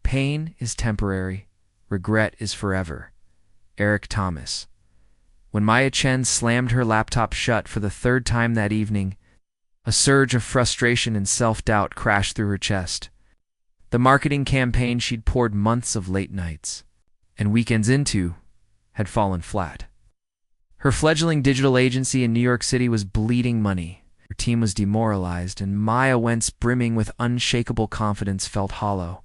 Pain is temporary, regret is forever. Eric Thomas. When Maya Chen slammed her laptop shut for the third time that evening, a surge of frustration and self-doubt crashed through her chest. The marketing campaign she'd poured months of late nights and weekends into had fallen flat. Her fledgling digital agency in New York City was bleeding money. Her team was demoralized, and Maya Wentz, brimming with unshakable confidence, felt hollow.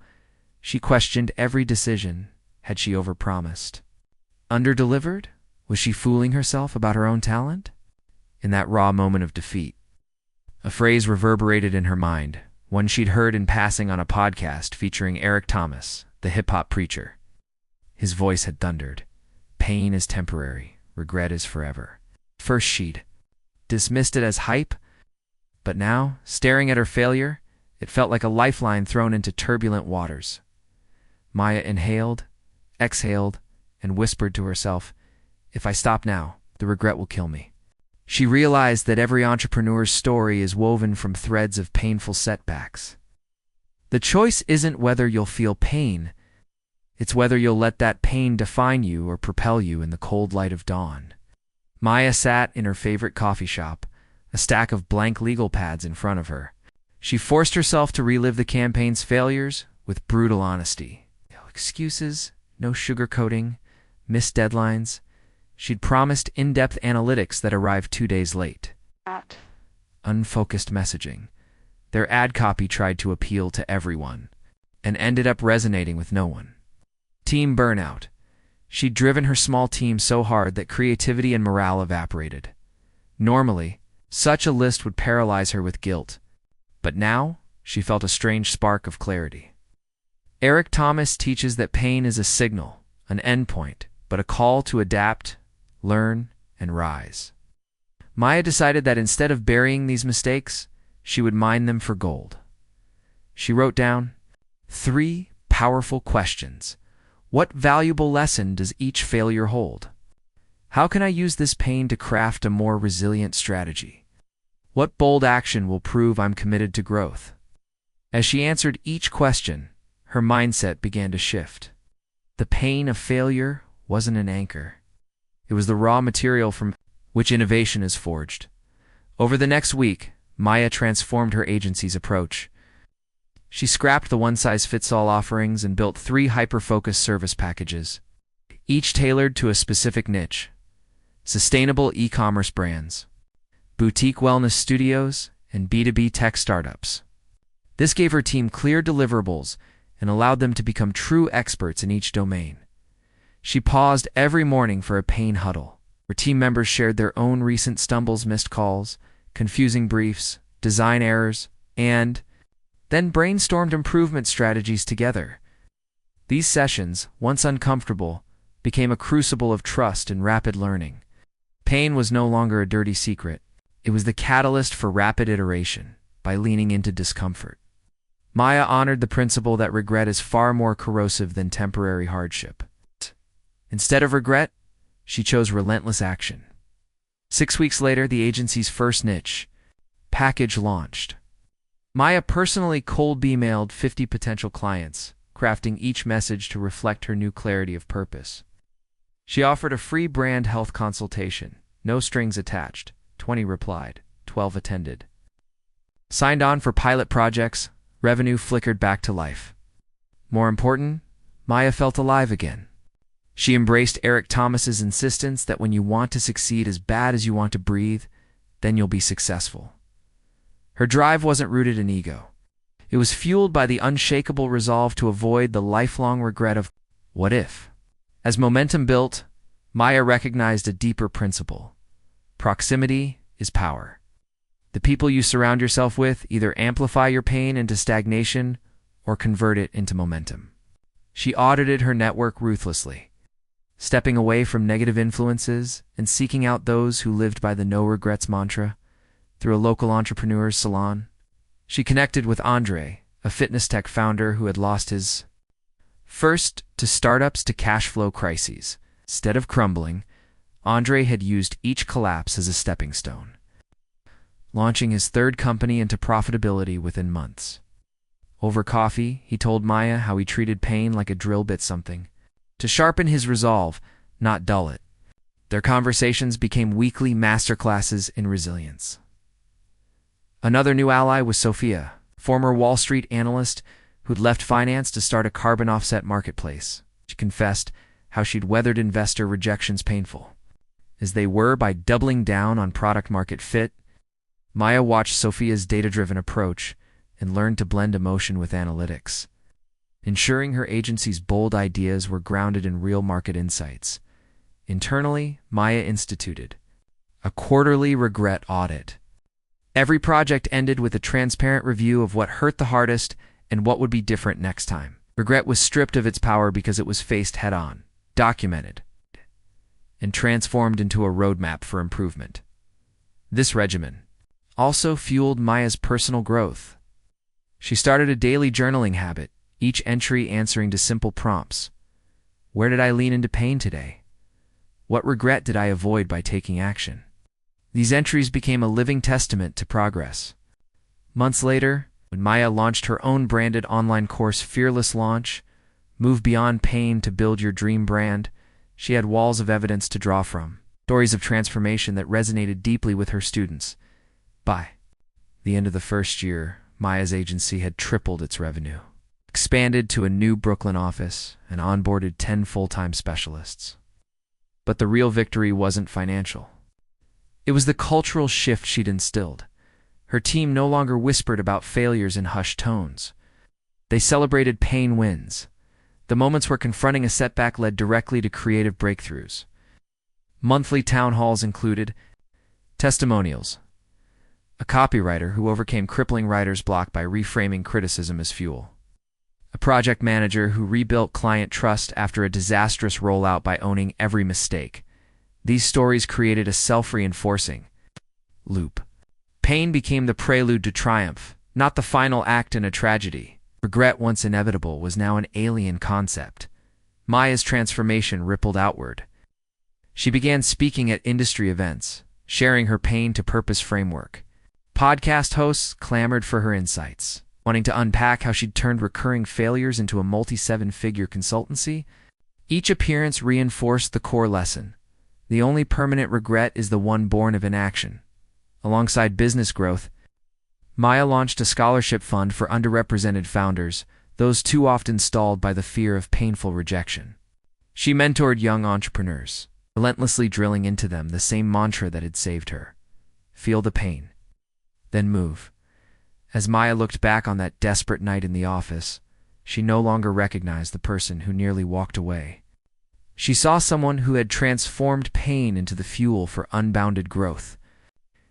She questioned every decision. Had she overpromised? Underdelivered? Was she fooling herself about her own talent? In that raw moment of defeat, a phrase reverberated in her mind, one she'd heard in passing on a podcast featuring Eric Thomas, the hip-hop preacher. His voice had thundered, "Pain is temporary, regret is forever." First she'd dismissed it as hype, but now, staring at her failure, it felt like a lifeline thrown into turbulent waters. Maya inhaled, exhaled, and whispered to herself, "If I stop now, the regret will kill me." She realized that every entrepreneur's story is woven from threads of painful setbacks. The choice isn't whether you'll feel pain, it's whether you'll let that pain define you or propel you in the cold light of dawn. Maya sat in her favorite coffee shop, a stack of blank legal pads in front of her. She forced herself to relive the campaign's failures with brutal honesty. No excuses, no sugarcoating, missed deadlines. She'd promised in-depth analytics that arrived 2 days late. Unfocused messaging. Their ad copy tried to appeal to everyone and ended up resonating with no one. Team burnout. She'd driven her small team so hard that creativity and morale evaporated. Normally, such a list would paralyze her with guilt, but now she felt a strange spark of clarity. Eric Thomas teaches that pain is a signal, an endpoint, but a call to adapt, learn, and rise. Maya decided that instead of burying these mistakes, she would mine them for gold. She wrote down 3 powerful questions. What valuable lesson does each failure hold? How can I use this pain to craft a more resilient strategy? What bold action will prove I'm committed to growth? As she answered each question, her mindset began to shift. The pain of failure wasn't an anchor. It was the raw material from which innovation is forged. Over the next week, Maya transformed her agency's approach. She scrapped the one-size-fits-all offerings and built 3 hyper-focused service packages, each tailored to a specific niche: sustainable e-commerce brands, boutique wellness studios, and B2B tech startups. This gave her team clear deliverables and allowed them to become true experts in each domain. She paused every morning for a pain huddle, where team members shared their own recent stumbles, missed calls, confusing briefs, design errors, and then brainstormed improvement strategies together. These sessions, once uncomfortable, became a crucible of trust and rapid learning. Pain was no longer a dirty secret. It was the catalyst for rapid iteration by leaning into discomfort. Maya honored the principle that regret is far more corrosive than temporary hardship. Instead of regret, she chose relentless action. 6 weeks later, the agency's first niche package launched. Maya personally cold emailed 50 potential clients, crafting each message to reflect her new clarity of purpose. She offered a free brand health consultation, no strings attached. 20 replied, 12 attended. Signed on for pilot projects, revenue flickered back to life. More important, Maya felt alive again. She embraced Eric Thomas's insistence that when you want to succeed as bad as you want to breathe, then you'll be successful. Her drive wasn't rooted in ego. It was fueled by the unshakable resolve to avoid the lifelong regret of what if. As momentum built, Maya recognized a deeper principle. Proximity is power. The people you surround yourself with either amplify your pain into stagnation or convert it into momentum. She audited her network ruthlessly, stepping away from negative influences and seeking out those who lived by the no regrets mantra. Through a local entrepreneur's salon, she connected with Andre, a fitness tech founder who had lost his first to startups to cash flow crises. Instead of crumbling, Andre had used each collapse as a stepping stone, launching his third company into profitability within months. Over coffee, he told Maya how he treated pain like a drill bit something, to sharpen his resolve, not dull it. Their conversations became weekly masterclasses in resilience. Another new ally was Sophia, former Wall Street analyst who'd left finance to start a carbon offset marketplace. She confessed how she'd weathered investor rejections painful as they were by doubling down on product market fit. Maya watched Sophia's data-driven approach and learned to blend emotion with analytics, ensuring her agency's bold ideas were grounded in real market insights. Internally, Maya instituted a quarterly regret audit. Every project ended with a transparent review of what hurt the hardest and what would be different next time. Regret was stripped of its power because it was faced head-on, documented, and transformed into a roadmap for improvement. This regimen also fueled Maya's personal growth. She started a daily journaling habit, each entry answering to simple prompts. Where did I lean into pain today? What regret did I avoid by taking action? These entries became a living testament to progress. Months later, when Maya launched her own branded online course Fearless Launch, Move Beyond Pain to Build Your Dream Brand, she had walls of evidence to draw from, stories of transformation that resonated deeply with her students. By the end of the first year, Maya's agency had tripled its revenue, expanded to a new Brooklyn office, and onboarded 10 full-time specialists. But the real victory wasn't financial. It was the cultural shift she'd instilled. Her team no longer whispered about failures in hushed tones. They celebrated pain wins, the moments where confronting a setback led directly to creative breakthroughs. Monthly town halls included testimonials, a copywriter who overcame crippling writer's block by reframing criticism as fuel, a project manager who rebuilt client trust after a disastrous rollout by owning every mistake. These stories created a self-reinforcing loop. Pain became the prelude to triumph, not the final act in a tragedy. Regret, once inevitable, was now an alien concept. Maya's transformation rippled outward. She began speaking at industry events, sharing her pain-to-purpose framework. Podcast hosts clamored for her insights, wanting to unpack how she'd turned recurring failures into a multi-seven-figure consultancy. Each appearance reinforced the core lesson. The only permanent regret is the one born of inaction. Alongside business growth, Maya launched a scholarship fund for underrepresented founders, those too often stalled by the fear of painful rejection. She mentored young entrepreneurs, relentlessly drilling into them the same mantra that had saved her. Feel the pain, then move. As Maya looked back on that desperate night in the office, she no longer recognized the person who nearly walked away. She saw someone who had transformed pain into the fuel for unbounded growth.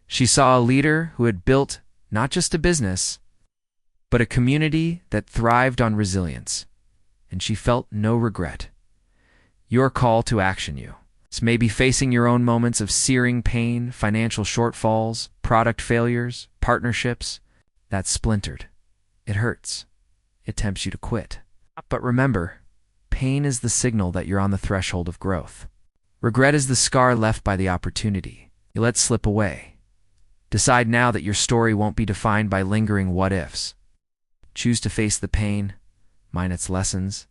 She saw a leader who had built not just a business, but a community that thrived on resilience, and she felt no regret. Your call to action, It's maybe facing your own moments of searing pain, financial shortfalls, product failures, partnerships. That's splintered. It hurts. It tempts you to quit. But remember, pain is the signal that you're on the threshold of growth. Regret is the scar left by the opportunity you let slip away. Decide now that your story won't be defined by lingering what-ifs. Choose to face the pain, mine its lessons,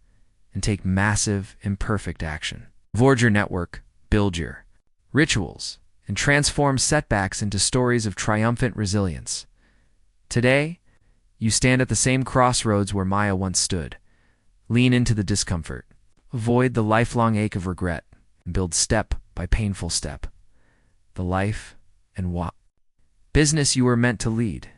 and take massive, imperfect action. Forge your network, build your rituals, and transform setbacks into stories of triumphant resilience. Today, you stand at the same crossroads where Maya once stood. Lean into the discomfort. Avoid the lifelong ache of regret, and build step by painful step the life and business you were meant to lead.